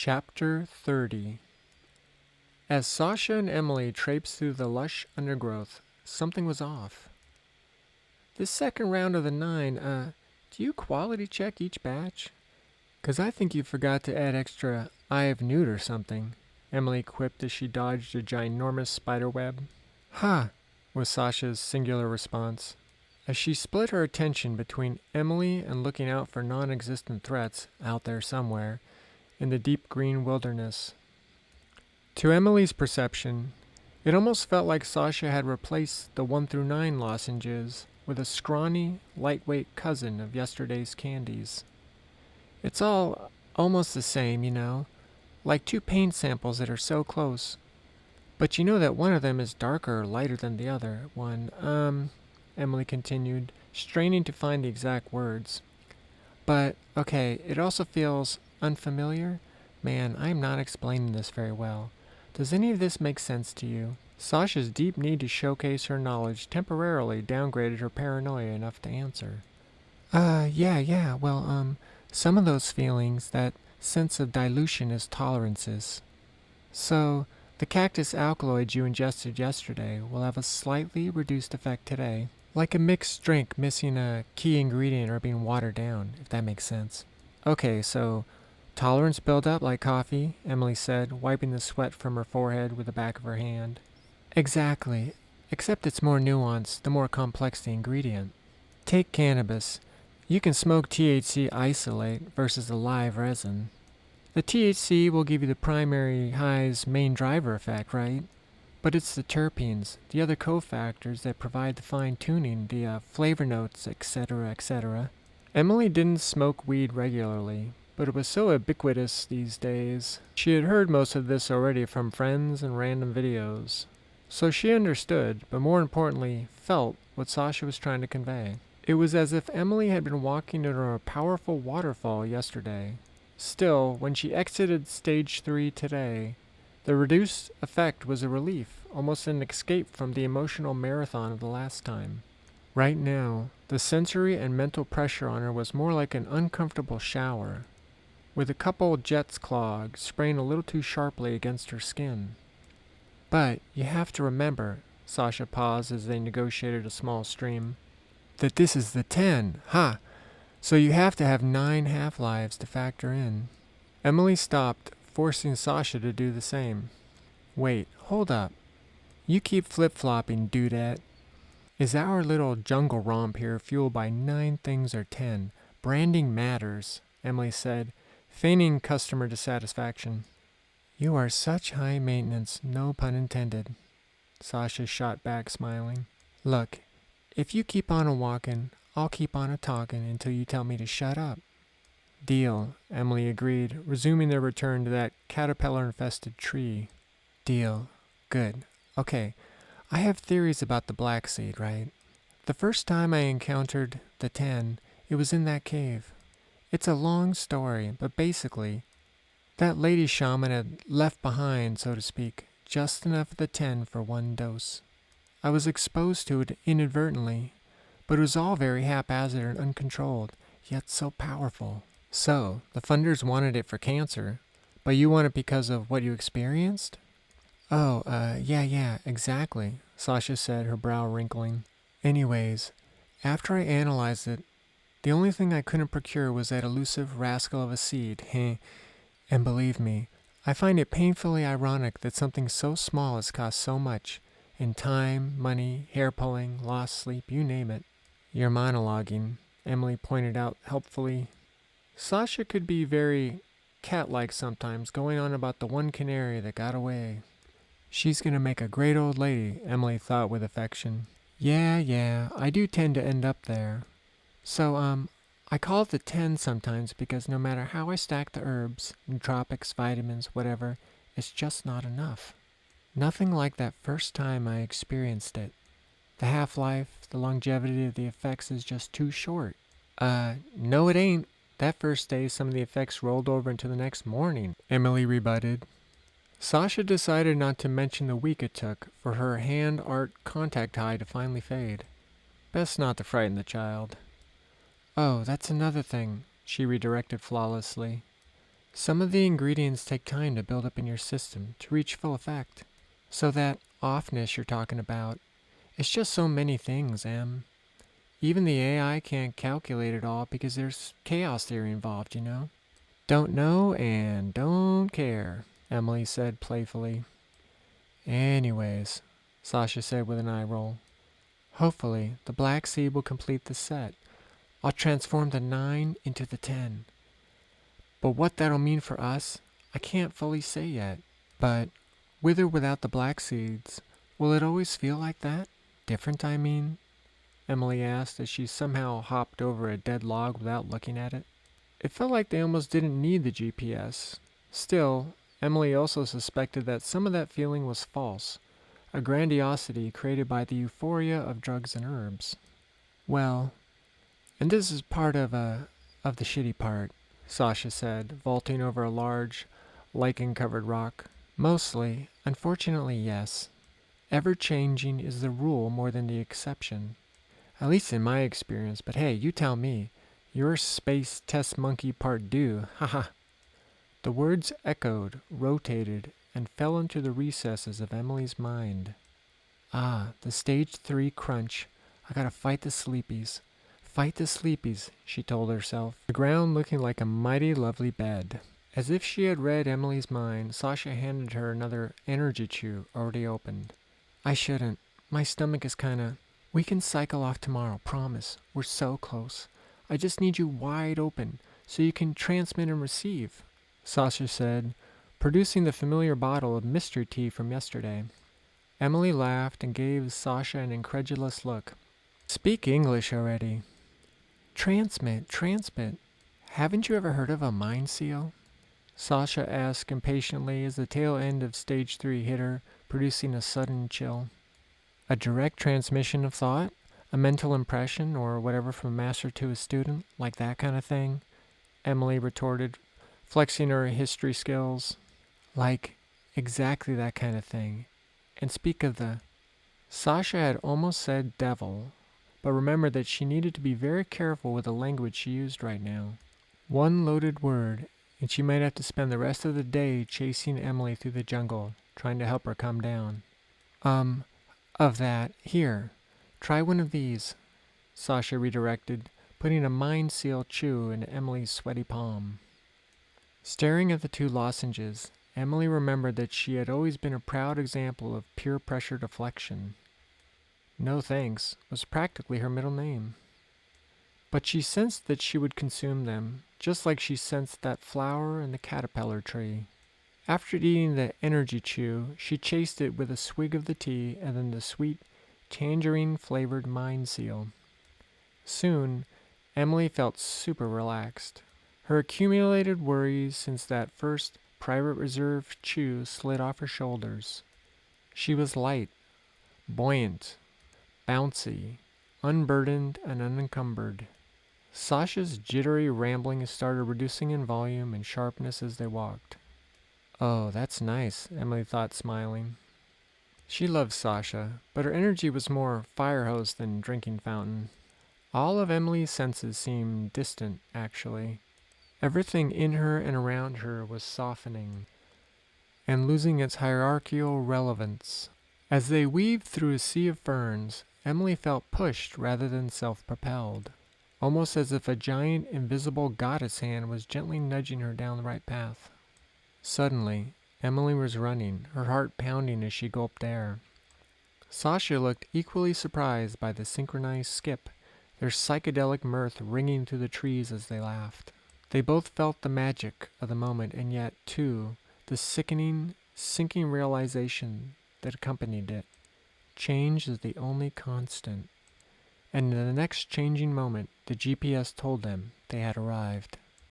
Chapter 30. As Sasha and Emily traipsed through the lush undergrowth, something was off. This second round of the 9, do you quality check each batch? 'Cause I think you forgot to add extra Eye of Newt or something, Emily quipped as she dodged a ginormous spider web. Ha! Was Sasha's singular response, as she split her attention between Emily and looking out for non-existent threats out there somewhere in the deep green wilderness. To Emily's perception, it almost felt like Sasha had replaced the 1 through 9 lozenges with a scrawny, lightweight cousin of yesterday's candies. It's all almost the same, like two paint samples that are so close. But you know that one of them is darker or lighter than the other one. Emily continued, straining to find the exact words. But, okay, it also feels unfamiliar? Man, I am not explaining this very well. Does any of this make sense to you? Sasha's deep need to showcase her knowledge temporarily downgraded her paranoia enough to answer. Yeah, well, some of those feelings, that sense of dilution is tolerances. So, the cactus alkaloids you ingested yesterday will have a slightly reduced effect today. Like a mixed drink missing a key ingredient or being watered down, if that makes sense. Okay, so tolerance build up like coffee, Emily said, wiping the sweat from her forehead with the back of her hand. Exactly, except it's more nuanced the more complex the ingredient. Take cannabis. You can smoke THC isolate versus a live resin. The THC will give you the primary high's main driver effect, right? But it's the terpenes, the other cofactors that provide the fine-tuning, the flavor notes, etc., etc. Emily didn't smoke weed regularly, but it was so ubiquitous these days. She had heard most of this already from friends and random videos. So she understood, but more importantly, felt what Sasha was trying to convey. It was as if Emily had been walking under a powerful waterfall yesterday. Still, when she exited stage 3 today, the reduced effect was a relief, almost an escape from the emotional marathon of the last time. Right now, the sensory and mental pressure on her was more like an uncomfortable shower, with a couple jets clogged, spraying a little too sharply against her skin. But you have to remember, Sasha paused as they negotiated a small stream, that this is the 10. Ha! So you have to have 9 half-lives to factor in. Emily stopped, forcing Sasha to do the same. Wait, hold up. You keep flip-flopping, dudette. Is our little jungle romp here fueled by 9 things or 10? Branding matters, Emily said, feigning customer dissatisfaction. You are such high maintenance, no pun intended. Sasha shot back, smiling. Look, if you keep on a-walkin', I'll keep on a-talkin' until you tell me to shut up. Deal, Emily agreed, resuming their return to that caterpillar-infested tree. Deal. Good. Okay, I have theories about the black seed, right? The first time I encountered the 10, it was in that cave. It's a long story, but basically, that lady shaman had left behind, so to speak, just enough of the 10 for 1 dose. I was exposed to it inadvertently, but it was all very haphazard and uncontrolled, yet so powerful. So, the funders wanted it for cancer, but you want it because of what you experienced? Oh, yeah, exactly, Sasha said, her brow wrinkling. Anyways, after I analyzed it, the only thing I couldn't procure was that elusive rascal of a seed, heh. And believe me, I find it painfully ironic that something so small has cost so much, in time, money, hair pulling, lost sleep, you name it. You're monologuing, Emily pointed out helpfully. Sasha could be very cat-like sometimes, going on about the one canary that got away. She's gonna make a great old lady, Emily thought with affection. Yeah, I do tend to end up there. So, I call it the 10 sometimes because no matter how I stack the herbs, nootropics, vitamins, whatever, it's just not enough. Nothing like that first time I experienced it. The half-life, the longevity of the effects is just too short. No it ain't. That first day some of the effects rolled over into the next morning, Emily rebutted. Sasha decided not to mention the week it took for her hand art contact high to finally fade. Best not to frighten the child. Oh, that's another thing, she redirected flawlessly. Some of the ingredients take time to build up in your system to reach full effect. So that offness you're talking about, it's just so many things, Em. Even the AI can't calculate it all because there's chaos theory involved, you know? Don't know and don't care, Emily said playfully. Anyways, Sasha said with an eye roll, hopefully the Black Seed will complete the set. I'll transform the 9 into the 10. But what that'll mean for us, I can't fully say yet. But with or without the Black Seeds, will it always feel like that? Different, I mean? Emily asked as she somehow hopped over a dead log without looking at it. It felt like they almost didn't need the GPS. Still, Emily also suspected that some of that feeling was false, a grandiosity created by the euphoria of drugs and herbs. Well, and this is part of the shitty part, Sasha said, vaulting over a large, lichen-covered rock. Mostly, unfortunately, yes. Ever-changing is the rule more than the exception. At least in my experience, but hey, you tell me. You're space test monkey part due, haha. The words echoed, rotated, and fell into the recesses of Emily's mind. Ah, the stage 3 crunch. I gotta fight the sleepies. Fight the sleepies, she told herself, the ground looking like a mighty lovely bed. As if she had read Emily's mind, Sasha handed her another energy chew already opened. I shouldn't. My stomach is kinda... We can cycle off tomorrow, promise. We're so close. I just need you wide open so you can transmit and receive, Sasha said, producing the familiar bottle of mystery tea from yesterday. Emily laughed and gave Sasha an incredulous look. Speak English already. Transmit. Haven't you ever heard of a mind seal? Sasha asked impatiently as the tail end of stage 3 hit her, producing a sudden chill. A direct transmission of thought? A mental impression, or whatever from a master to a student? Like that kind of thing? Emily retorted, flexing her history skills. Like, exactly that kind of thing. And speak of the... Sasha had almost said devil, but remembered that she needed to be very careful with the language she used right now. One loaded word, and she might have to spend the rest of the day chasing Emily through the jungle, trying to help her calm down. Of that, here, try one of these, Sasha redirected, putting a mind seal chew in Emily's sweaty palm. Staring at the 2 lozenges, Emily remembered that she had always been a proud example of peer pressure deflection. No thanks was practically her middle name. But she sensed that she would consume them, just like she sensed that flower in the caterpillar tree. After eating the energy chew, she chased it with a swig of the tea and then the sweet, tangerine-flavored mind seal. Soon, Emily felt super relaxed. Her accumulated worries since that first private reserve chew slid off her shoulders. She was light, buoyant, bouncy, unburdened and unencumbered. Sasha's jittery rambling started reducing in volume and sharpness as they walked. Oh, that's nice, Emily thought, smiling. She loved Sasha, but her energy was more fire hose than drinking fountain. All of Emily's senses seemed distant, actually. Everything in her and around her was softening and losing its hierarchical relevance. As they weaved through a sea of ferns, Emily felt pushed rather than self-propelled, almost as if a giant invisible goddess hand was gently nudging her down the right path. Suddenly, Emily was running, her heart pounding as she gulped air. Sasha looked equally surprised by the synchronized skip, their psychedelic mirth ringing through the trees as they laughed. They both felt the magic of the moment and yet, too, the sickening, sinking realization that accompanied it. Change is the only constant. And in the next changing moment, the GPS told them they had arrived.